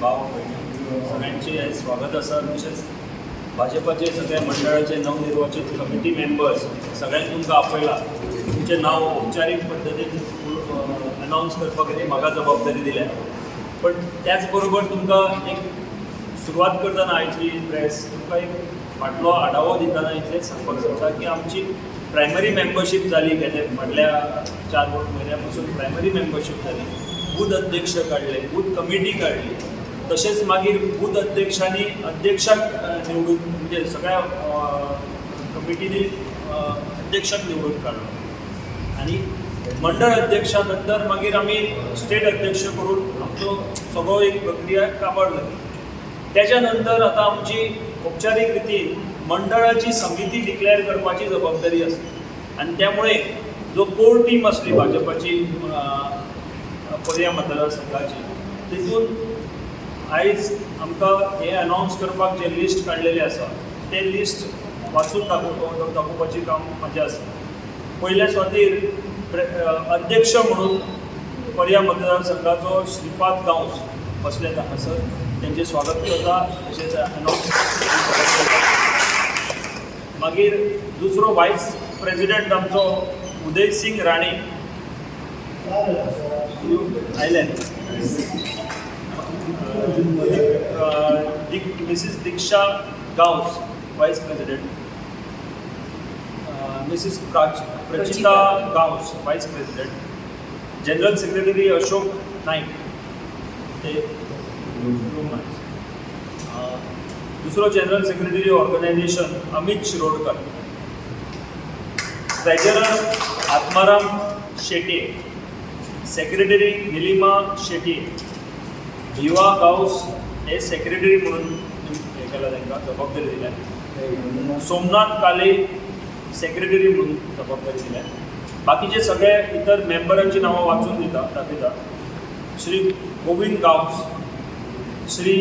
भाव भयणी सगळ्यांचे स्वागत आसा. तशेंच भाजपाचे सगळ्या मंडळाचे नवनिर्वाचित कमिटी मेंबर्स सगळ्यांक तुमकां आपयला. तुमचें नांव औपचारीक पद्दतीन अनावन्स करपा खातीर म्हाका जबाबदारी दिल्या. पण त्याच बरोबर तुमकां एक सुरवात करतना आयची प्रेस तुमकां एक फाटलो आढावो दितना इतलेंच सांगपाक सोदता की आमची प्रायमरी मेंबरशीप जाली. फाटल्या 4 म्हयन्यां पासून प्रायमरी मेंबरशीप जाली. बूथ अध्यक्ष काडले, बूथ कमिटी काडली. तशेंच मागीर बूथ अध्यक्षांनी अध्यक्षाक निवडून म्हणजे सगळ्या कमिटीनी अध्यक्षाक निवडून काडलो आनी मंडळ अध्यक्षा नंतर मागीर आमी स्टेट अध्यक्ष करून आमचो सगळो एक प्रक्रिया काबार जाली. त्याच्या नंतर आतां आमची औपचारीक रितीन मंडळाची समिती डिक्लेअर करपाची जबाबदारी आसली आनी त्यामुळे जो कोर टीम आसली भाजपाची पर्या मतदारसंघाची तितून आयज आमकां हें अनावन्स करपाक जे लिस्ट काडलेलें आसा तें लिस्ट वाचून दाखोवपाचें काम म्हाजें आसा. पयल्या सुवातेर अध्यक्ष म्हणून पर्या मतदारसंघाचो श्रीपाद गांवस बसले हांगासर. तेंचें स्वागत करता. तशेंच अनावन्स मागीर दुसरो वायस प्रेजिडेंट आमचो उदय सिंग राणे आयले. मिसीस दिक्षा Gawas vice president. मिसीस Prachita Gawas vice president. General secretary Ashok Naik ते दुसरो general secretary organization Amit Shirodkar. Treasurer Atmaram Shete. Secretary Nilima Shetty. Bhiva Gawas हे सेक्रेटरी म्हणून हे केला, तांकां जबाबदारी दिल्या. सोमनाथ काले सेक्रेटरी म्हणून जबाबदारी दिल्या. बाकीचे सगळे इतर मेंबरांची नांवां वाचून दाखयता. श्री गोविंद गांवस, श्री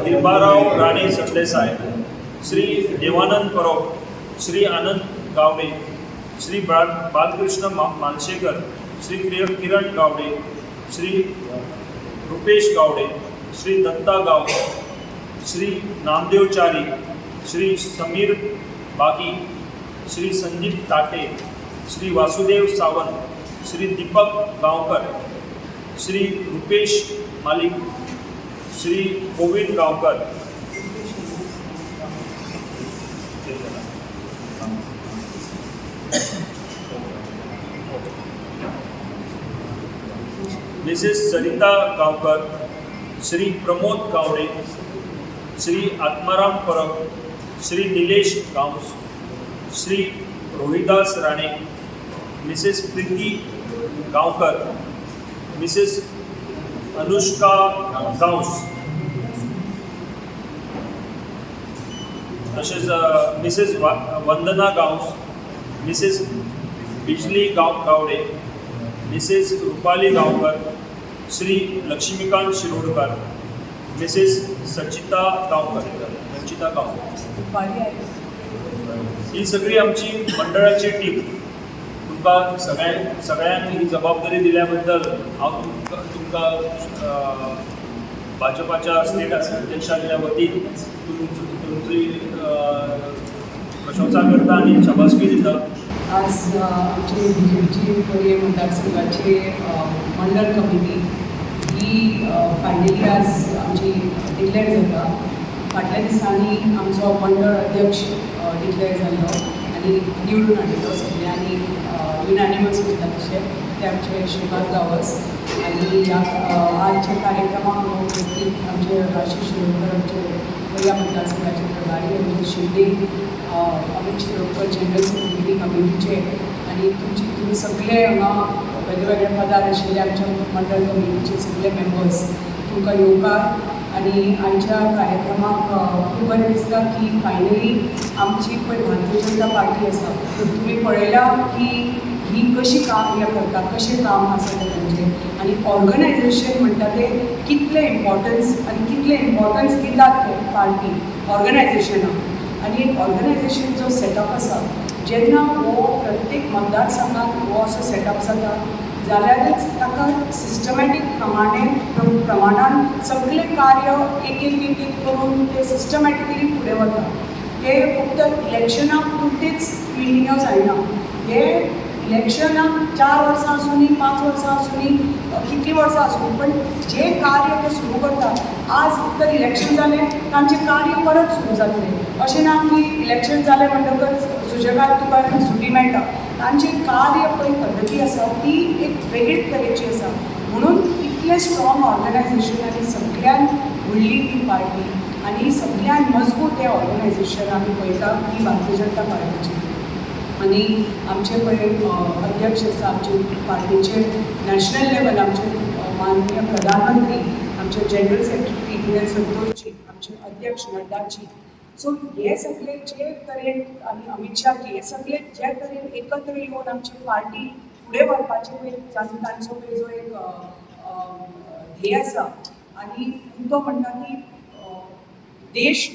हिरबाराव राणे सरदेसाय, श्री देवानंद परब, श्री आनंद गावडे, श्री बालकृष्ण मालशेकर, श्री किरण गावडे, श्री रुपेश गावडे, श्री दत्ता गावडे, श्री नामदेव चारी, श्री समीर बागी, श्री संदीप ताटे, Shri Vasudev Sawant, Shri Deepak Gaonkar, Shri Rupesh Malik, Shri Govind Gaonkar, Mrs Sarita Gaonkar, Shri Pramod Gawde, Shri Atmaram Parab, Shri Nilesh Gawas, Shri Rohidas Rane, Mrs Preeti Gaonkar, Mrs Anushka Gawas, तशेंच Mrs Vandana Gawas, Mrs Bijli Gawde, Mrs Rupali Gaonkar, Shri Laxmikant Shirodkar, Mrs Sachita Gaonkar. ही सगळी आमची मंडळाची टीम. तुमकां सगळ्यांक ही जबाबदारी दिल्या बद्दल हांव तुमकां भाजपाच्या स्टेट अध्यक्षाच्या वतीन तुमची प्रशंसा करता आनी शाबासकी दिता. आज आमचे बीजेपीची पर्या मतदारसंघाची मंडळ कमिटी ही फायनली आज आमची डिक्लेअर जाता. फाटल्या दिसांनी आमचो मंडळ अध्यक्ष डिक्लेअर जाल्लो आनी निवडून हाडिल्लो सगळ्यांनी युनानिमस उरता तशें ते आमचे श्रीपाद गांवस. आनी ह्या आजच्या कार्यक्रमाक उपस्थित आमचे आशिष शिरोडकर, आमचे पर्या मतदारसंघाचे प्रभारी, आमचे शिंदे, अमित शिरोडकर जनरल सेक्रेटरी कमिटीचे आनी तुम्ही सगळे हांगा वेगवेगळे पदार आशिल्ले आमच्या मंडळ कमिटीचे सगळे मेंबर्स तुमकां येवकार. आनी आयच्या कार्यक्रमाक खूब बरें दिसता की फायनली आमची पळय भारतीय जनता पार्टी आसा तुमी पळयला की ही कशी काम हें करता, कशें काम आसा तें तांचें आनी ऑर्गनायझेशन म्हणटा तें कितलें इम्पॉर्टन्स आनी कितलें इम्पॉर्टन्स दितात ते पार्टी ऑर्गनायझेशनाक. आनी एक ऑर्गनायझेशन जो सेटअप आसा जेन्ना हो प्रत्येक मतदारसंघात हो असो सेटअप जाता जाल्यारच ताका सिस्टमॅटीक प्रमाणान सगळें कार्य एक एक एक एक करून ते सिस्टमॅटिकली फुडें वता. हे फक्त इलेक्शनाक पुरतेच मिटिंग्यो जायना. हे इलेक्शनाक 4 वर्सां आसूं नी 5 वर्सां आसूं नी कितलीं वर्सां आसूं, पण जे कार्य ते सुरू करतात, आज तर इलेक्शन जालें तांचें कार्य परत सुरू जातलें. अशें ना की इलेक्शन जालें म्हणटकच सुशेगाद तुका सुटी मेळटा. तांचें कार्य पळय पद्दती आसा ती एक वेगळीच तरेची आसा. म्हणून इतलें स्ट्रॉंग ऑर्गनायझेशन आनी सगळ्यान व्हडली ती पार्टी आनी सगळ्यान मजबूत हें ऑर्गनायझेशन आमी पळयता ही भारतीय जनता पार्टीची. आनी आमचे पळय अध्यक्ष आसा आमचे पार्टीचे नॅशनल लेवल आमचे माननीय प्रधानमंत्री, आमचे जनरल सेक्रेटरी बी.एल. संतोषजी, आमचे अध्यक्ष नड्डाजी. सो हे सगळे जे तरेन आनी अमित शाहजी हे सगळे जे तरेन एकत्र येवन आमची पार्टी फुडें व्हरपाचे पळय तांचो पळय जो एक ध्येय आसा आनी तो म्हणटा की देश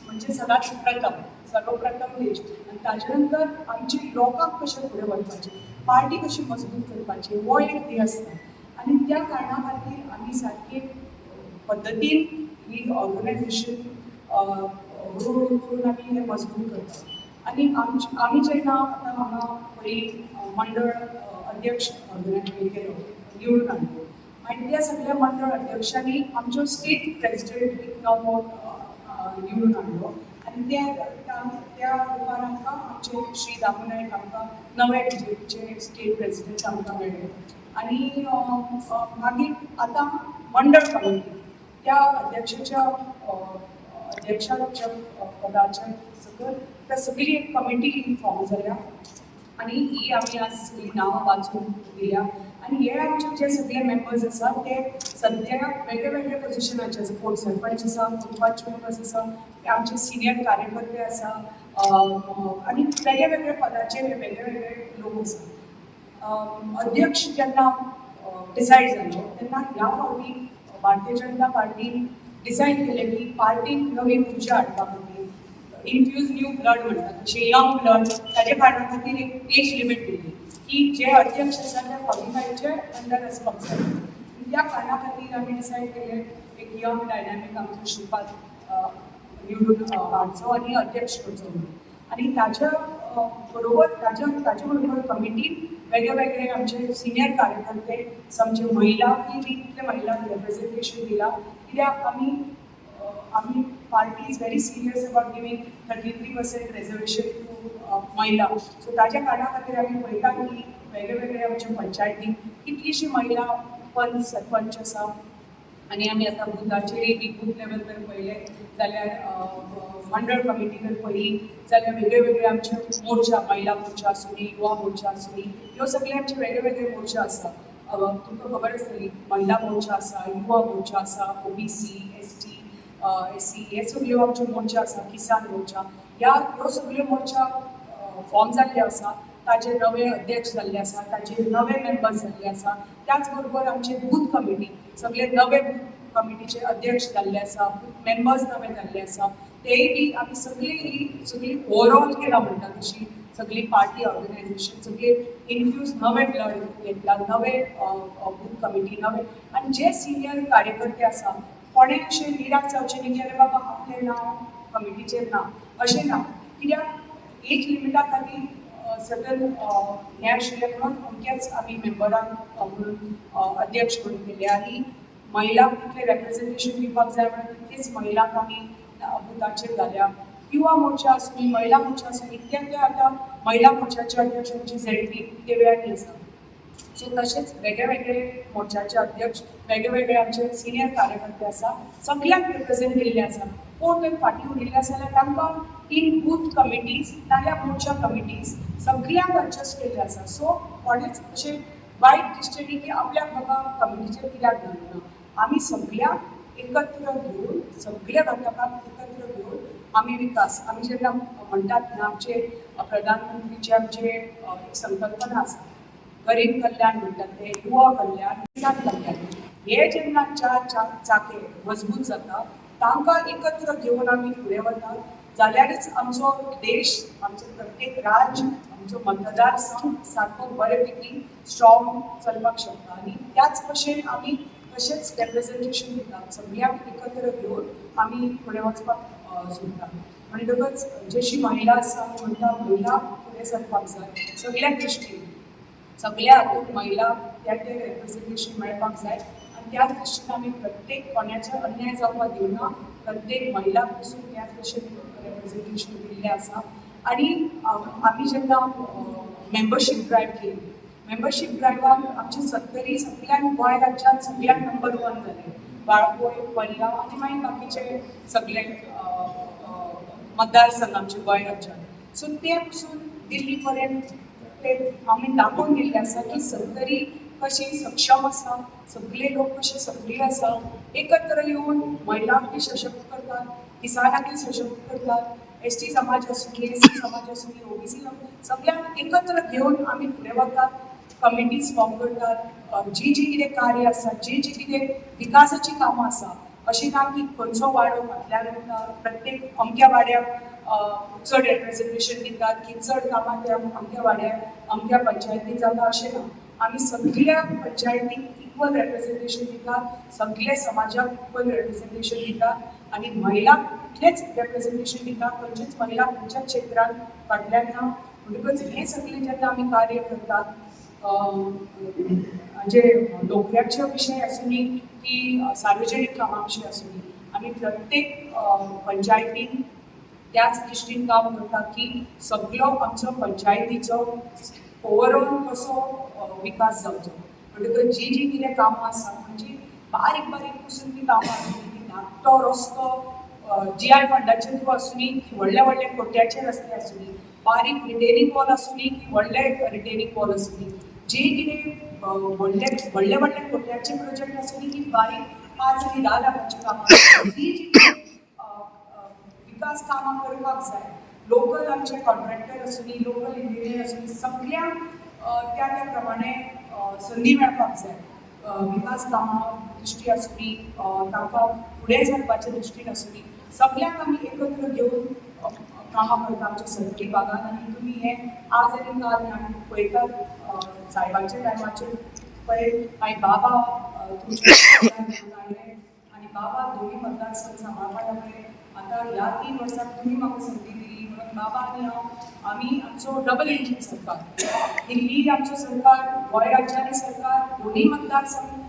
म्हणजे सदांच प्रथम, सर्वप्रथम देश, आनी ताजे नंतर आमची लोकांक कशें फुडें व्हरपाचें, पार्टी कशी मजबूत करपाची, हो एक ध्येय आसता. आनी त्या कारणां खातीर आमी सारके पद्दतीन ही ऑर्गनायझेशन हळू करून आमी हें मजबूत करता. आनी आमी जेन्ना आतां हांगा पयलीं मंडळ अध्यक्ष केलो, निवडून हाडलो, आनी त्या सगळ्या मंडळ अध्यक्षांनी आमच्यो स्टेट प्रेसिडेंट एक नवो निवडून हाडलो. आनी त्या रुपान आमकां आमचे श्री दामू नायक आमकां नवे BJPचे स्टेट प्रेसिडेंट आमकां मेळ्ळे. आनी मागीर आतां मंडळ कमिटी त्या अध्यक्षाच्या पदाच्या सकयल सगळी एक कमिटी फॉर्म जाल्या आनी ही आमी आज सगळीं नांवां वाचून दिल्या. आनी हे आमचे जे सगळे मेंबर्स आसा ते सद्या वेगळे वेगळे पोजिशनाचे आसा. कोण सरपंच आसा, कोण पंच मेंबर्स आसा, आमचे सिनियर कार्यकर्ते आसा आनी वेगळे वेगळे पदाचे वेगळे वेगळे लोक आसा. अध्यक्ष जेन्ना डिसायड जालो तेन्ना ह्या फावटी भारतीय जनता पार्टीन डिसायड केलें की पार्टीक नवी उर्जा हाडपा खातीर इन्फ्यूज न्यू ब्लड म्हणटात, अशें यंग ब्लड, ताजे कारणा खातीर एक एज लिमीट दिली की जे अध्यक्ष आसा ते 45चे अंडर आसपाक जाय. त्या कारणा खातीर आमी डिसायड केलें एक यंग डायनामीक आमचो श्रीपाद निवडून हाडचो आनी अध्यक्ष करचो म्हणून. आनी ताजे बरोबर कमिटीन वेगळे वेगळे आमचे सिनियर कार्यकर्ते, आमचे महिलांनी बी इतले महिलांक रिप्रेझेंटेशन दिलां कित्याक आमी party is very serious about giving 33% reservation to mahila. So ताज्या कारणा खातीर आमी पळयता की वेगळे वेगळे आमचे पंचायतीन कितलीशीं महिला पंच सरपंच आसा. आनी आमी आतां बुथाचेर एक बूथ लेवल जर पळयलें जाल्यार मंडळ कमिटी जर पळयली जाल्यार वेगळे वेगळे आमचे मोर्चा, महिला मोर्चा आसूं दी, युवा मोर्चा आसूं दी, ह्यो सगळे आमचे वेगळे वेगळे मोर्चा आसा. तुमकां खबर आसतली महिला मोर्चा आसा, युवा मोर्चा आसा, OBC, ST, SC हे सगळ्यो आमच्यो मोर्चा आसा, किसान मोर्चा, ह्यो सगळ्यो मोर्चा फॉर्म जाल्ले आसा. ताचे नवे अध्यक्ष जाल्ले आसा, ताचे नवे मेंबर्स जाल्ले आसा. त्याच बरोबर आमचे बूथ कमिटी सगळे नवे कमिटीचे अध्यक्ष जाल्ले आसा, मेंबर्स नवे जाल्ले आसा. तेय बी आमी सगळी ओवरऑल केला म्हणटा तशी सगळी पार्टी ऑर्गनायझेशन सगळे इन्फ्यूज नवे ब्लड घेतला, नवे बूथ कमिटी नवे. आनी जे सिनियर कार्यकर्ते आसा कोणें अशें निराश जावचें न्ही की अरे बाबा आपलें नांव कमिटीचेर ना, अशें ना. कित्याक एज लिमिटा खातीर सगळें हें आशिल्लें म्हणून अमकेच आमी मेंबरांक म्हणून अध्यक्ष म्हणून केले. आनी महिलांक तितलें रेप्रेझेंटेशन दिवपाक जाय म्हणून तितलीच महिलांक आमी बुथाचेर घाल्या. युवा मोर्चा आसूं दी, महिला मोर्चा आसूं दी, ते आतां महिला मोर्चाचे अध्यक्ष आमची ZP देवयानी आसा. सो तशेंच वेगळे वेगळे मोर्चाचे अध्यक्ष वेगळे वेगळे आमचे सिनियर कार्यकर्ते आसा, सगळ्यांक रिप्रेझेंट केल्ले आसा. कोण जर फाटीं उरिल्ले आसा जाल्यार तांकां इन बूथ कमिटीज नाल्यार मोर्चा कमिटीज सगळ्यांक एडजस्ट केल्ले आसा. सो कोणेच अशें वायट दिसचें न्ही की आपल्याक बाबा कमिटीचेर कित्याक घालना. आमी सगळ्यांक एकत्र घेवन सगळे घटकांक एकत्र घेवन आमी विकास आमी जेन्ना म्हणटात ना आमचे प्रधानमंत्रीचे आमचे एक संकल्पना आसा गरीब कल्याण म्हणटात ते, युवा कल्याण, किसान कल्याण, हे जेन्ना चार चाके मजबूत जाता तांकां एकत्र घेवन आमी फुडें वतात जाल्यारच आमचो देश, आमचो प्रत्येक राज्य, आमचो मतदारसंघ सारको बऱ्यापैकी स्ट्रॉंग चलपाक शकता आनी त्याच भशेन आमी तशेंच रेप्रेजेंटेशन दितात सगळ्यांक एकत्र घेवन आमी फुडें वचपाक सोदता म्हणटकच जशी महिला आसा म्हणटा महिला फुडें सरपाक जाय सगळ्या दृश्टीन सगळ्या हातूंत महिला त्या रेप्रेजेंटेशन मेळपाक जाय आनी त्याच दृश्टीन आमी प्रत्येक कोणाचो अन्याय जावपाक दिवना प्रत्येक महिलाक पसून त्याच भशेन रेप्रेजेंटेशन दिल्लें आसा आनी आमी जेन्ना मेंबरशीप ड्रायव्ह केली मेंबरशीप ड्रायव्हान आमची 70 सगळ्यान गोंय राज्यांत सगळ्यान नंबर 1 जालें बाळपोय पर्या आनी मागीर बाकीचे सगळे मतदारसंघ आमचे गोंय राज्यांत सो ते पसून दिल्ली पर्यंत ते आमी दाखोवन दिल्लें आसा की 70 कशी सक्षम आसा सगळे लोक कशे सक्रीय आसा एकत्र येवन महिलांकूय सशक्त करतात किसानांकूय सशक्त करतात एसटी समाज आसूं एससी समाज आसूं ओबीसी सगळ्यांक एकत्र घेवन आमी फुडें वतात कमिटीज फॉर्म करतात जी कितें कार्य आसा जी कितें विकासाची कामां आसा अशी ना की खंयचो वाडो फाटल्यान उरता प्रत्येक अमक्या वाड्याक चड रेप्रेजेंटेशन दितात की चड कामां त्या अमक्या वाड्याक अमक्या पंचायतीन जाता अशें ना आमी सगळ्या पंचायतीक इक्वल रेप्रेजेंटेशन दितात सगळे समाजाक इक्वल रेप्रेजेंटेशन दितात आनी महिलांक इतलेंच रेप्रेजेंटेशन दितात खंयचीच महिला खंयच्याच क्षेत्रांत फाटल्यान ना म्हणटकच हें सगळें जेन्ना आमी कार्य करतात म्हणजे नोकऱ्याचे विशय आसूं की सार्वजनीक कामां विशीं आसूं आमी प्रत्येक पंचायतीन त्याच दृश्टीन काम करता की सगळो आमचो पंचायतीचो ओवरऑल कसो विकास जावचो म्हणटकच जी कितें कामां आसा म्हणजे बारीक पसून ती कामां आसूं ती धाकटो रस्तो GI फंडाचे थ्रू आसूं व्हडले कोट्याचे रस्ते आसूं बारीक रिटेनिंग वॉल आसूं की व्हडले रिटेनिंग वॉल आसूं जे कितें व्हडले कोट्याचे प्रोजेक्ट आसूं की बारीक 5 आनी 10 लाखाची कामां जी विकास कामां करपाक जाय लोकल आमचे कॉन्ट्रॅक्टर आसूं लोकल इंजिनियर आसूं सगळ्यांक त्या प्रमाणे संदी मेळपाक जाय विकास कामां दृश्टी आसूं तांकां फुडें सरपाचे दृश्टीन आसूं सगळ्यांक आमी एकत्र घेवन कामां करता आमच्या सरकारी भागात आनी तुमी हें आज आनी काल पळयतात सायबाच्या टायमाचेर पळय हांवें बाबा तुमचे आनी बाबा दोनी मतदारसंघ सांबाळपा लागले आतां ह्या 3 वर्सांत तुमी म्हाका संदी दिली म्हणून बाबा आनी हांव आमी आमचो डबल इंजीन सरकार दिल्ली आमचो सरकार गोंय राज्यानी सरकार दोनी मतदारसंघ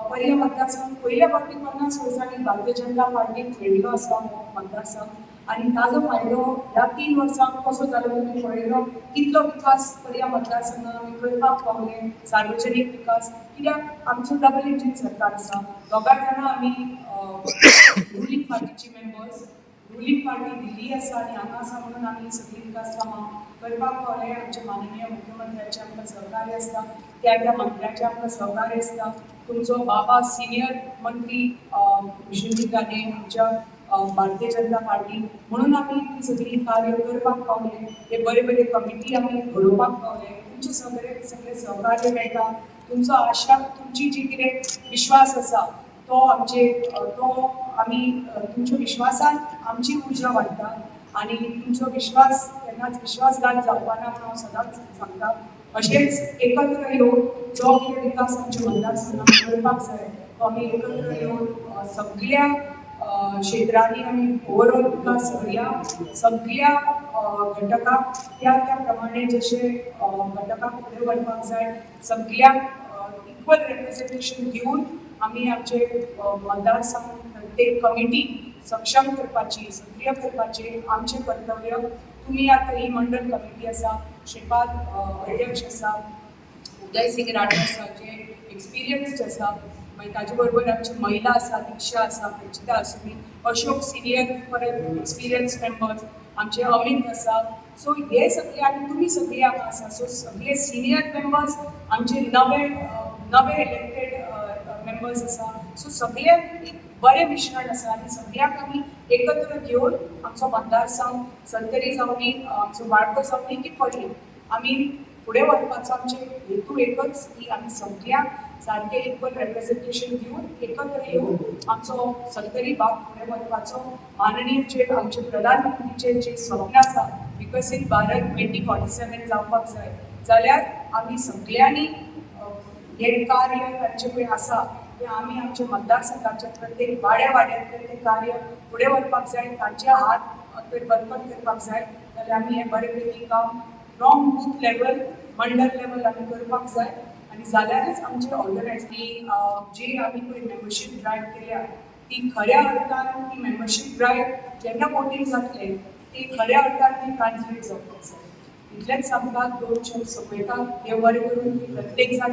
पर्या मतदारसंघ पयल्या फावटी 50 वर्सांनी भारतीय जनता पार्टीन खेळिल्लो आसा हो मतदारसंघ आनी ताजो फायदो ह्या 3 वर्सांक कसो जालो तुमी पळयलो कितलो विकास पर्या मतदारसंघान आमी करपाक पावले सार्वजनीक विकास कित्याक आमचो डबल इंजीन सरकार आसा दोगांय जाणां आमी रुलींग पार्टीची मेंबर्स रुलींग पार्टी दिल्ली आसा आनी हांगा आसा म्हणून आमी सगळीं विकास कामां करपाक पावले आमचे माननीय मुख्यमंत्र्याचे आमकां सहकार्य आसता त्या मंत्र्याचे आमकां सहकार्य आसता तुमचो बाबा सिनियर मंत्री विष्णुजी गाने आमच्या भारतीय जनता पार्टी म्हणून आमी ती सगळी कार्य करपाक पावले हे बरे कमिटी आमी घडोवपाक पावले तुमचे सगळे सहकार्य मेळटा तुमचो आशा तुमची जी कितें विश्वास आसा तो आमी तुमच्या विश्वासान आमची उर्जा वाडटा आनी तुमचो विश्वास केन्नाच विश्वासघात जावपा ना म्हणून हांव सदांच सांगता अशेंच एकत्र येवन जो कितें विकास आमच्या मतदारसंघात करपाक जाय तो आमी एकत्र येवन सगळ्या क्षेत्रांनी आमी ओवरऑल विकास सगळ्या घटकांक त्या प्रमाणे जशे घटकांक फुडें व्हरपाक जाय सगळ्यांक इक्वल रेप्रेजेंटेशन दिवन आमी आमचे मतदारसंघ प्रत्येक कमिटी सक्षम करपाची सक्रीय करपाचे आमचे कर्तव्य तुमी आतां ही मंडळ कमिटी आसा श्रीपाद अध्यक्ष आसा उदय सिंग राणे आसा जे एक्सपिरियन्स्ड आसा मागीर ताजे बरोबर आमची महिला आसा दिक्षा आसा प्रचिता आसूं अशोक सिनियर परत एक्सपिरियन्स मेंबर्स आमचे अमित आसा सो हे सगळे आनी तुमी सगळी हांगा आसा सो सगळे सिनियर मेंबर्स आमचे नवे इलेक्टेड मेंबर्स आसा सो सगळे एक बरें मिश्रण आसा आनी सगळ्यांक आमी एकत्र घेवन आमचो मतदारसंघ संतरी जावनी आमचो वाडको जावनी की पर्या आमी फुडें व्हरपाचो आमचे हेतू एकच की आमी सगळ्यांक सारकें इक्वल रेप्रेजेंटेशन दिवन एकत्र येवन आमचो संतरी भाग फुडें व्हरपाचो माननीय जे आमचे प्रधानमंत्रीचे जे स्वप्न आसा विकसीत भारत 2047 जावपाक जाय जाल्यार आमी सगळ्यांनी हें कार्य करचें पळय आसा तें आमी आमच्या मतदारसंघाच्या प्रत्येक वाड्यांतलें तें कार्य फुडें व्हरपाक जाय, तांचे हात बळकट करपाक जाय जाल्यार आमी हें बरे पैकी काम from booth level Mandal level आमी करपाक जाय आनी जाल्यारच आमचे ऑर्गनायझेशन जी आमी पळय मेंबरशीप ड्रायव्ह केल्या ती खऱ्या अर्थान ती मेंबरशीप ड्रायव्ह जेन्ना वोटींग जातलें ती खऱ्या अर्थान ती ट्रान्सलेट जावपाक जाय. इतलेंच सांगपाक दोन शब्द सोंपयता. देव बरें करून प्रत्येक जाण